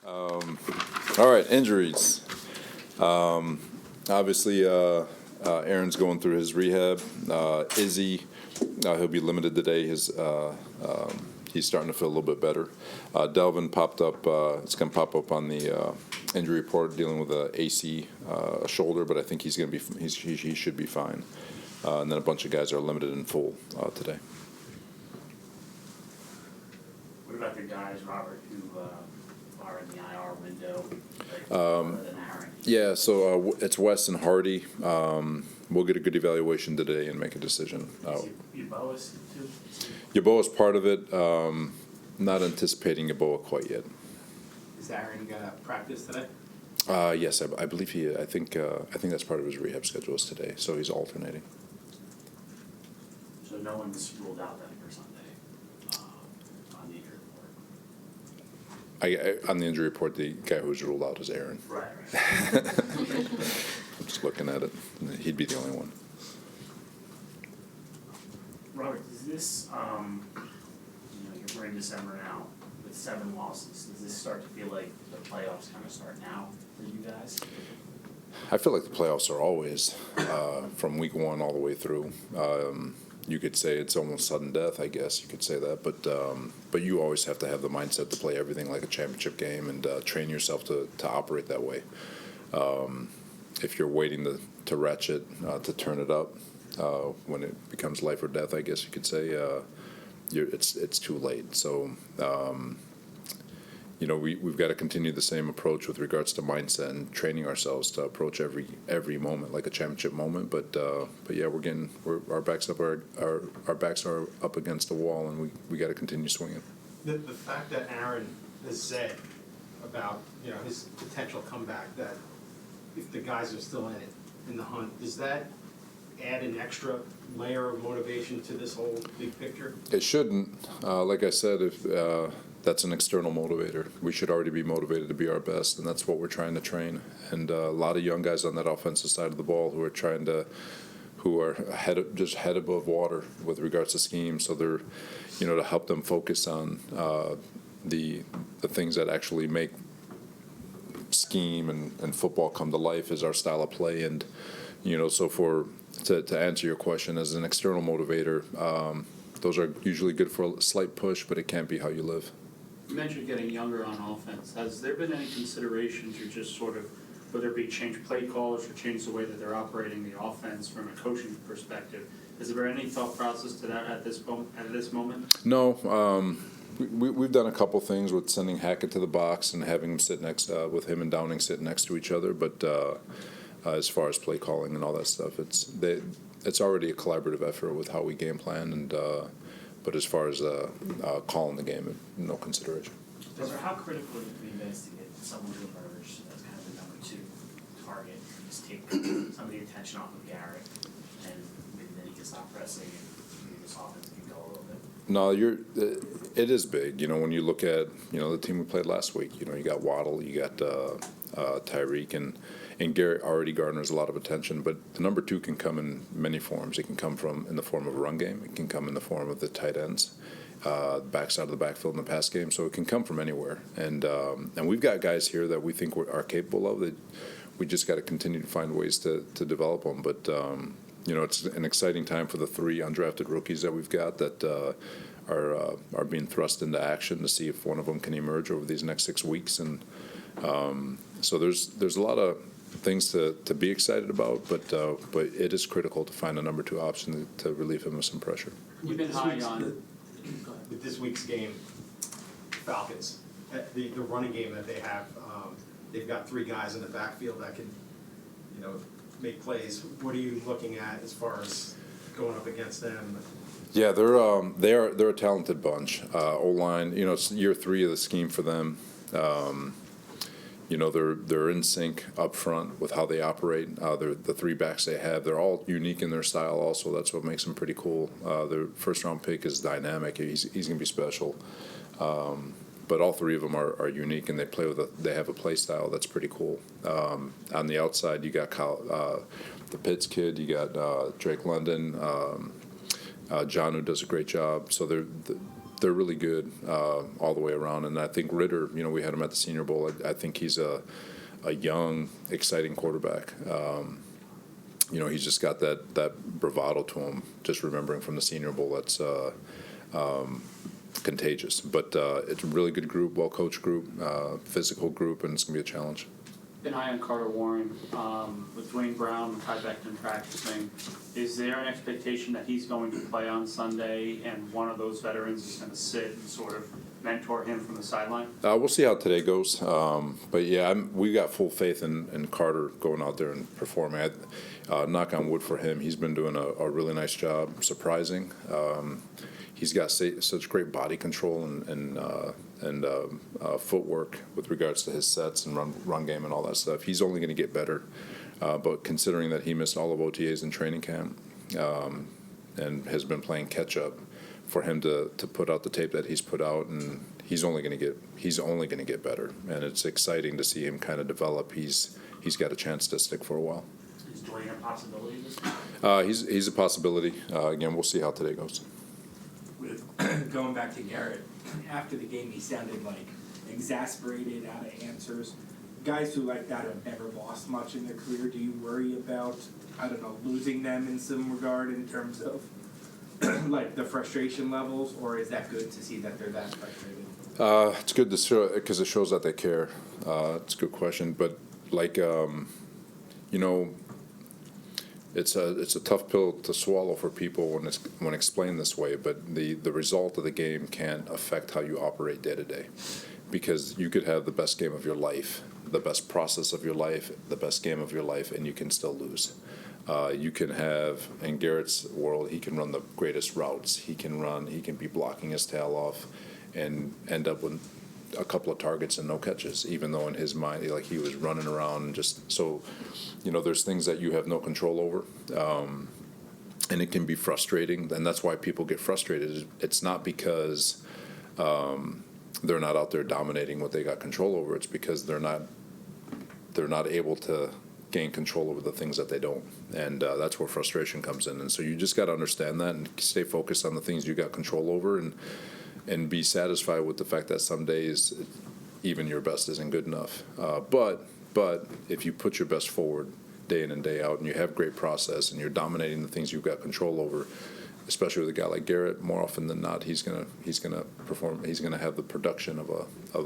All right, injuries. Obviously, Aaron's going through his rehab. Izzy, he'll be limited today. He's starting to feel a little bit better. Delvin popped up. It's going to pop up on the injury report, dealing with a AC shoulder, but I think he's going to be. He should be fine. And then a bunch of guys are limited in full today. What about the guys, Robert, who are in the IR window, other than Aaron? Yeah, so it's Wes and Hardy. We'll get a good evaluation today and make a decision. Yaboa's too? Yaboa's part of it. Not anticipating Yaboa quite yet. Is Aaron gonna practice today? Yes, I believe he. I think that's part of his rehab schedule is today. So he's alternating. So no one's ruled out then for Sunday on the injury report? On the injury report, the guy who's ruled out is Aaron. Right. I'm just looking at it. He'd be the only one. Robert, does this, we're in December now with 7 losses. Does this start to feel like the playoffs kind of start now for you guys? I feel like the playoffs are always from week 1 all the way through. You could say it's almost sudden death, I guess you could say that, but you always have to have the mindset to play everything like a championship game and train yourself to operate that way. If you're waiting to ratchet, to turn it up when it becomes life or death, I guess you could say, it's too late. So we've got to continue the same approach with regards to mindset and training ourselves to approach every moment like a championship moment. But yeah, our backs are up against the wall, and we got to continue swinging. The fact that Aaron has said about his potential comeback, that if the guys are still in the hunt, does that add an extra layer of motivation to this whole big picture? It shouldn't. Like I said, if that's an external motivator. We should already be motivated to be our best, and that's what we're trying to train. And a lot of young guys on that offensive side of the ball who are head above water with regards to scheme. So they're, to help them focus on the things that actually make scheme and football come to life is our style of play. And so to answer your question, as an external motivator, those are usually good for a slight push, but it can't be how you live. You mentioned getting younger on offense. Has there been any consideration to just sort of, whether it be change play calls or change the way that they're operating the offense from a coaching perspective? Is there any thought process to that at this moment? No. We've done a couple things with sending Hackett to the box and having him sit next with him and Downing sit next to each other. But as far as play calling and all that stuff, it's already a collaborative effort with how we game plan. And but as far as calling the game, no consideration. How critical is it for you guys to get someone to emerge as kind of the number 2 target and just take some of the attention off of Garrett, and maybe then he can stop pressing and maybe this offense can go a little bit? No, it is big. When you look at the team we played last week. You got Waddle, you got Tyreek, and Garrett already garners a lot of attention. But the number 2 can come in many forms. It can come in the form of a run game. It can come in the form of the tight ends, backside of the backfield in the pass game. So it can come from anywhere. And we've got guys here that we think are capable of it. We just got to continue to find ways to develop them. But it's an exciting time for the 3 undrafted rookies that we've got that are being thrust into action to see if one of them can emerge over these next 6 weeks. And so there's a lot of things to be excited about, but it is critical to find a number 2 option to relieve him of some pressure. You've been high on with this week's game, Falcons, the running game that they have, they've got 3 guys in the backfield that can, make plays. What are you looking at as far as going up against them? Yeah, they're a talented bunch. O-line, it's year 3 of the scheme for them. They're in sync up front with how they operate. The 3 backs they have, they're all unique in their style also. That's what makes them pretty cool. Their first-round pick is dynamic. He's going to be special. But all 3 of them are unique, and they have a play style that's pretty cool. On the outside, you got the Pitts kid. You got Drake London, John, who does a great job. So they're really good all the way around. And I think Ritter, we had him at the Senior Bowl. I think he's a young, exciting quarterback. He's just got that bravado to him. Just remembering from the Senior Bowl, that's contagious. But it's a really good group, well-coached group, physical group, and it's going to be a challenge. Been high on Carter Warren with Dwayne Brown and Ty Becton practicing. Is there an expectation that he's going to play on Sunday and one of those veterans is going to sit and sort of mentor him from the sideline? We'll see how today goes. But yeah, we got full faith in Carter going out there and performing. Knock on wood for him. He's been doing a really nice job, surprising. He's got such great body control and footwork with regards to his sets and run game and all that stuff. He's only going to get better. But considering that he missed all of OTAs in training camp and has been playing catch up, for him to put out the tape that he's put out, and he's only going to get better. And it's exciting to see him kind of develop. He's got a chance to stick for a while. Is Dwayne a possibility this time? He's a possibility. Again, we'll see how today goes. With going back to Garrett, after the game he sounded like exasperated, out of answers. Guys who like that have never lost much in their career, do you worry about, losing them in some regard in terms of like the frustration levels, or is that good to see that they're that frustrated? It's good to show because it shows that they care. It's a good question, but it's a tough pill to swallow for people when explained this way. But the result of the game can't affect how you operate day to day, because you could have the best game of your life, the best process of your life, the best game of your life, and you can still lose. You can have, in Garrett's world, he can run the greatest routes. He can be blocking his tail off and end up with a couple of targets and no catches, even though in his mind, he was running around and just so, there's things that you have no control over. And it can be frustrating, and that's why people get frustrated. It's not because they're not out there dominating what they got control over. It's because they're not able to gain control over the things that they don't, and that's where frustration comes in. And so you just got to understand that and stay focused on the things you got control over, and be satisfied with the fact that some days even your best isn't good enough. But if you put your best forward day in and day out, and you have great process, and you're dominating the things you've got control over, especially with a guy like Garrett, more often than not, he's gonna perform. He's gonna have the production of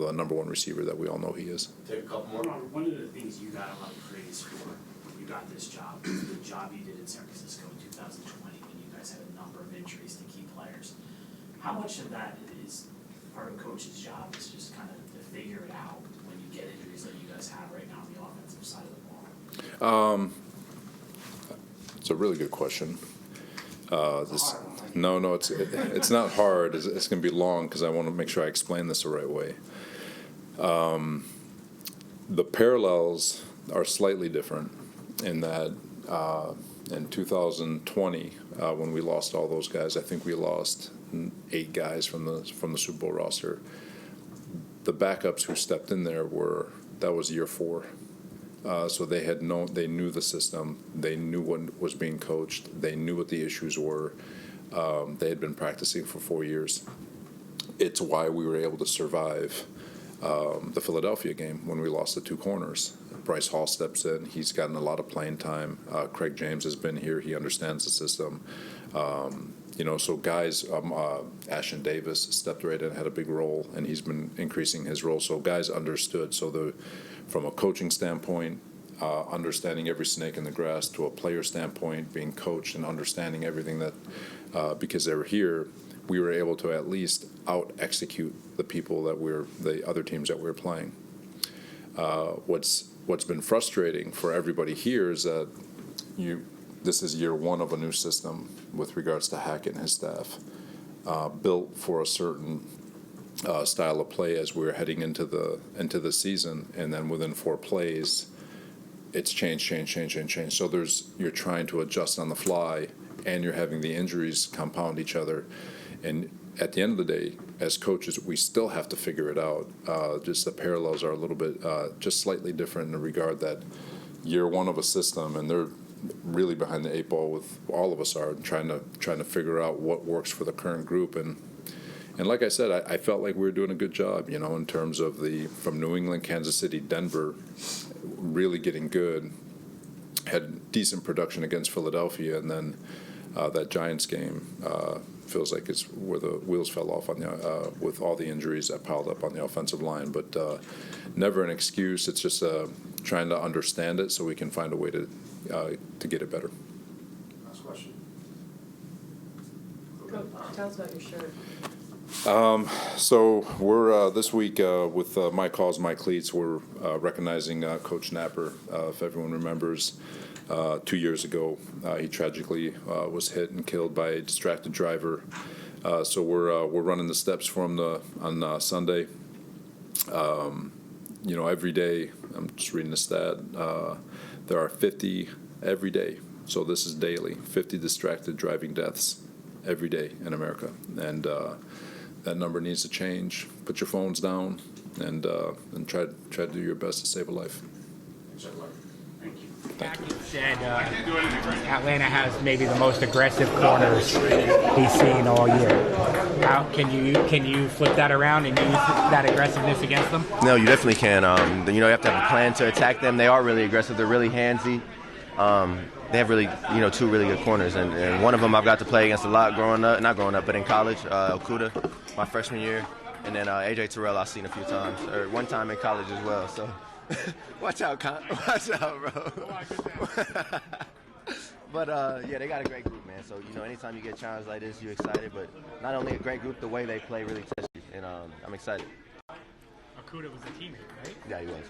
a number one receiver that we all know he is. Take a couple more. One of the things you got a lot of praise for when you got this job was the job you did in San Francisco in 2020 when you guys had a number of injuries to key players. How much of that is part of a coach's job is just kind of to figure it out when you get injuries that you guys have right now on the offensive side of the ball? It's a really good question. It's not hard. It's going to be long because I want to make sure I explain this the right way. The parallels are slightly different in that in 2020, when we lost all those guys, I think we lost 8 guys from the Super Bowl roster. The backups who stepped in there that was year 4. So they knew the system, they knew what was being coached, they knew what the issues were. They had been practicing for 4 years. It's why we were able to survive the Philadelphia game when we lost the 2 corners. Bryce Hall steps in. He's gotten a lot of playing time. Craig James has been here. He understands the system. So guys, Ashton Davis stepped right in, had a big role, and he's been increasing his role. So guys understood. So from a coaching standpoint, understanding every snake in the grass, to a player standpoint, being coached and understanding everything that, because they were here, we were able to at least out-execute the other teams that we were playing. What's been frustrating for everybody here is that this is year 1 of a new system with regards to Hackett and his staff, built for a certain style of play as we were heading into the season, and then within 4 plays, it's change. So you're trying to adjust on the fly, and you're having the injuries compound each other, and at the end of the day, as coaches, we still have to figure it out. Just the parallels are a little bit just slightly different in the regard that year 1 of a system, and they're really behind the 8 ball with all of us are trying to figure out what works for the current group, and And like I said, I felt like we were doing a good job, in terms of from New England, Kansas City, Denver, really getting good. Had decent production against Philadelphia, and then that Giants game feels like it's where the wheels fell off on with all the injuries that piled up on the offensive line. But never an excuse. It's just trying to understand it so we can find a way to get it better. Last question. Tell us about your shirt. So we're this week with My Calls, My Cleats, we're recognizing Coach Napper. If everyone remembers, 2 years ago, he tragically was hit and killed by a distracted driver. So we're running the steps for him on Sunday. Every day, I'm just reading the stat, there are 50 every day. So this is daily, 50 distracted driving deaths every day in America. And that number needs to change. Put your phones down and try to do your best to save a life. Thank you. You said Atlanta has maybe the most aggressive corners he's seen all year. How can you flip that around and use that aggressiveness against them? No, you definitely can. You have to have a plan to attack them. They are really aggressive. They're really handsy. They have really, two really good corners, and one of them I've got to play against a lot but in college, Okuda, my freshman year, and then AJ Terrell I've seen a few times, or one time in college as well. So, watch out, watch out, bro. But they got a great group, man. So anytime you get challenged like this, you're excited. But not only a great group, the way they play really tests you, and I'm excited. Okuda was a teammate, right? Yeah, he was.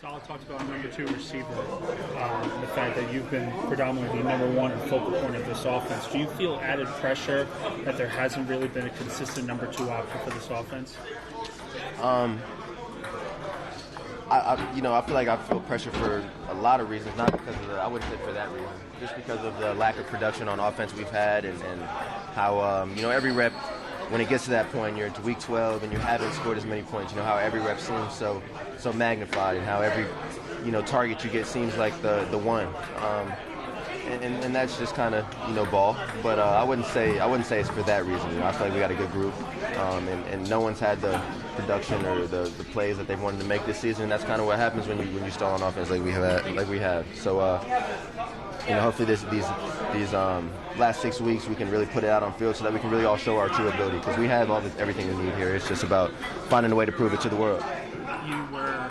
Saleh talked about number 2 receiver, the fact that you've been predominantly the number 1 focal point of this offense. Do you feel added pressure that there hasn't really been a consistent number 2 option for this offense? I feel like I feel pressure for a lot of reasons, not because of I wouldn't say for that reason, just because of the lack of production on offense we've had and how, every rep, when it gets to that point, you're into week 12 and you haven't scored as many points, how every rep seems so magnified and how every, target you get seems like the one. And that's just kind of, ball. But I wouldn't say it's for that reason. I feel like we got a good group, and no one's had the production or the plays that they've wanted to make this season. And that's kind of what happens when you stall on offense like we have. So hopefully these last 6 weeks we can really put it out on field so that we can really all show our true ability, because we have everything we need here. It's just about finding a way to prove it to the world. You were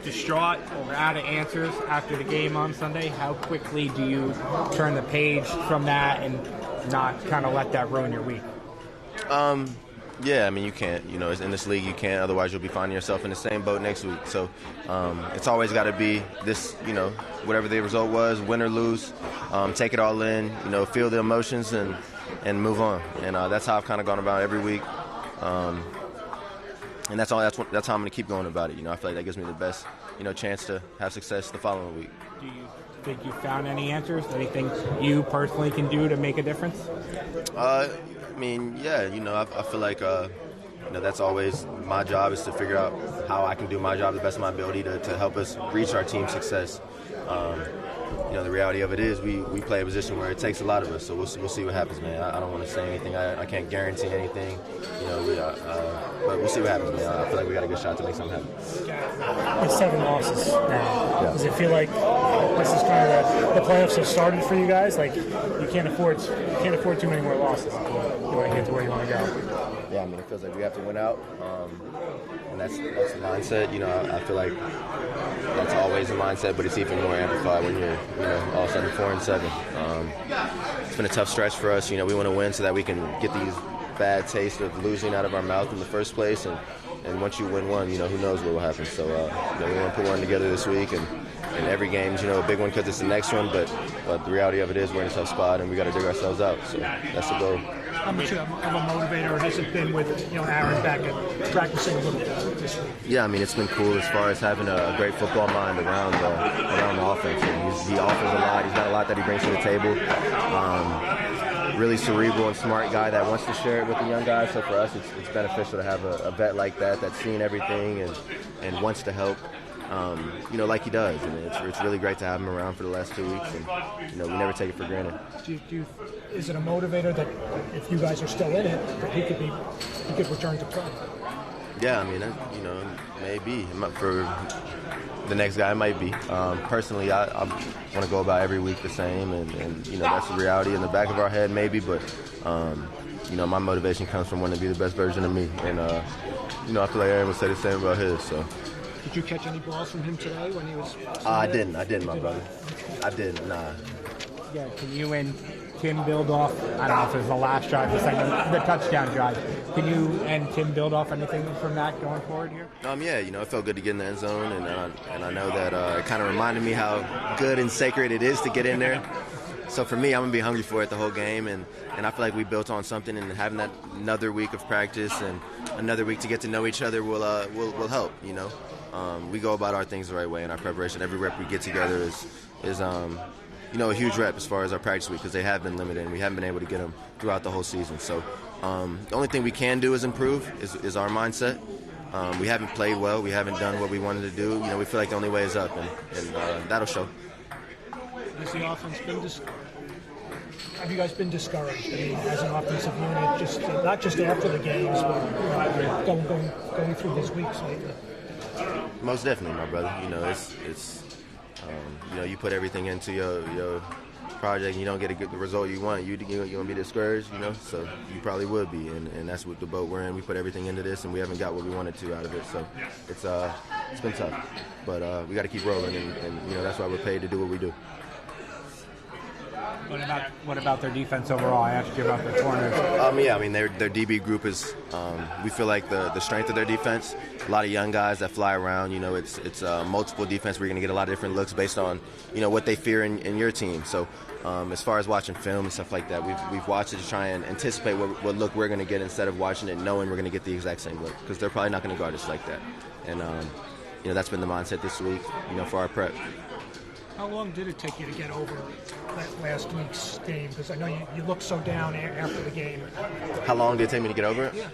distraught or out of answers after the game on Sunday. How quickly do you turn the page from that and not kind of let that ruin your week? Yeah, you can't. In this league you can't. Otherwise you'll be finding yourself in the same boat next week. So it's always got to be this, whatever the result was, win or lose, take it all in, feel the emotions and move on. And that's how I've kind of gone about every week. And that's how I'm going to keep going about it. I feel like that gives me the best, chance to have success the following week. Do you think you found any answers? Anything you personally can do to make a difference? Yeah, I feel like, that's always my job, is to figure out how I can do my job the best of my ability to help us reach our team's success. The reality of it is we play a position where it takes a lot of us, so we'll see what happens, man. I don't want to say anything. I can't guarantee anything, but we'll see what happens, man. I feel like we got a good shot to make something happen. It's 7 losses now. Yeah. Does it feel like this is kind of the playoffs have started for you guys? Like you can't afford too many more losses. You want to get to where you want to go. Yeah, it feels like we have to win out, and that's the mindset. I feel like that's always the mindset, but it's even more amplified when you're, all of a sudden 4-7. It's been a tough stretch for us. We want to win so that we can get these bad taste of losing out of our mouth in the first place, and once you win one, who knows what will happen. So, we want to put one together this week, and every game's, a big one because it's the next one, but the reality of it is we're in a tough spot, and we got to dig ourselves out. So that's the goal. How much of a motivator has it been with Aaron back at practicing a little bit this week? Yeah, it's been cool as far as having a great football mind around the offense. He offers a lot. He's got a lot that he brings to the table. Really cerebral and smart guy that wants to share it with the young guys. So for us, it's beneficial to have a vet like that that's seen everything and wants to help. Like he does. It's really great to have him around for the last 2 weeks, and we never take it for granted. Do you is it a motivator that if you guys are still in it, that he could return to play? Yeah, I mean, maybe for the next guy, it might be. Personally, I want to go about every week the same, and that's the reality in the back of our head, maybe. But my motivation comes from wanting to be the best version of me, and I feel like Aaron would say the same about his. So. Did you catch any balls from him today when he was? I didn't, my brother. I didn't. Nah. Yeah, can you and Tim build off, I don't know if it was the last drive, the touchdown drive. Can you and Tim build off anything from that going forward here? Yeah, it felt good to get in the end zone, and I know that it kind of reminded me how good and sacred it is to get in there. So for me, I'm going to be hungry for it the whole game, and I feel like we built on something, and having that another week of practice and another week to get to know each other will help, We go about our things the right way in our preparation. Every rep we get together is a huge rep as far as our practice week, because they have been limited and we haven't been able to get them throughout the whole season. So the only thing we can do is improve is our mindset. We haven't played well. We haven't done what we wanted to do. We feel like the only way is up, and that'll show. Has the offense been have you guys been discouraged? I mean, as an offensive unit, just not just after the games, but going through these weeks lately? Most definitely, my brother. It's you put everything into your project and you don't get the result you want, you're going to be discouraged, so you probably would be, and that's what the boat we're in. We put everything into this and we haven't got what we wanted to out of it, so it's been tough, but we got to keep rolling, and that's why we're paid to do what we do. What about their defense overall? I asked you about their corners. Their DB group is. We feel like the strength of their defense. A lot of young guys that fly around. It's multiple defense where you're going to get a lot of different looks based on what they fear in your team. So as far as watching film and stuff like that, we've watched it to try and anticipate what look we're going to get instead of watching it knowing we're going to get the exact same look, because they're probably not going to guard us like that. And that's been the mindset this week. For our prep. How long did it take you to get over that last week's game? Because I know you looked so down after the game. How long did it take me to get over it? Yeah.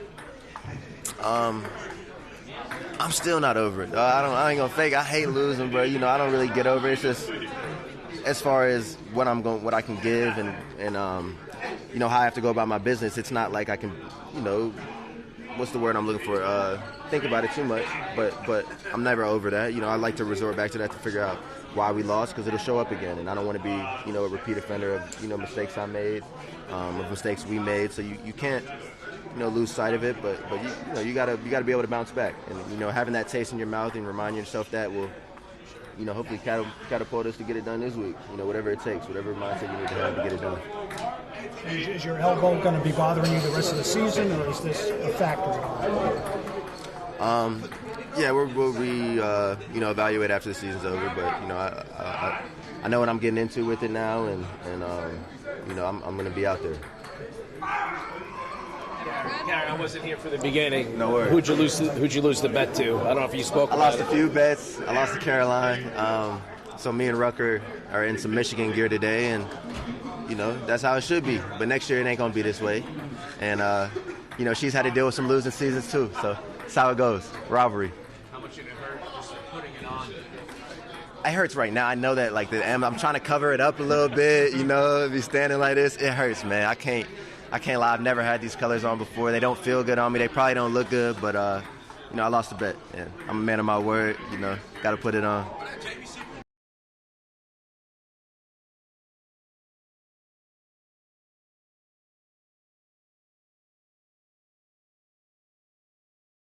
I'm still not over it. I ain't gonna fake. I hate losing, bro. I don't really get over it. It's just as far as what I can give, and how I have to go about my business. It's not like I can, what's the word I'm looking for? Think about it too much. But I'm never over that. I like to resort back to that to figure out why we lost, because it'll show up again, and I don't want to be a repeat offender of mistakes I made, of mistakes we made. So you can't lose sight of it, but you gotta be able to bounce back, and having that taste in your mouth and reminding yourself that will hopefully catapult us to get it done this week. Whatever it takes, whatever mindset you need to have to get it done. Is your elbow going to be bothering you the rest of the season, or is this a factor? Yeah, we'll evaluate after the season's over, but I know what I'm getting into with it now, and I'm going to be out there. Garrett, I wasn't here for the beginning. No worries. Who'd you lose the bet to? I don't know if you spoke. I lost a few bets. I lost to Caroline. So me and Rucker are in some Michigan gear today, and that's how it should be. But next year it ain't gonna be this way, and she's had to deal with some losing seasons too. So that's how it goes. Rivalry. How much did it hurt just putting it on? It hurts right now. I know that. I'm trying to cover it up a little bit. Be standing like this. It hurts, man. I can't lie. I've never had these colors on before. They don't feel good on me. They probably don't look good, but I lost the bet. And I'm a man of my word. Got to put it on.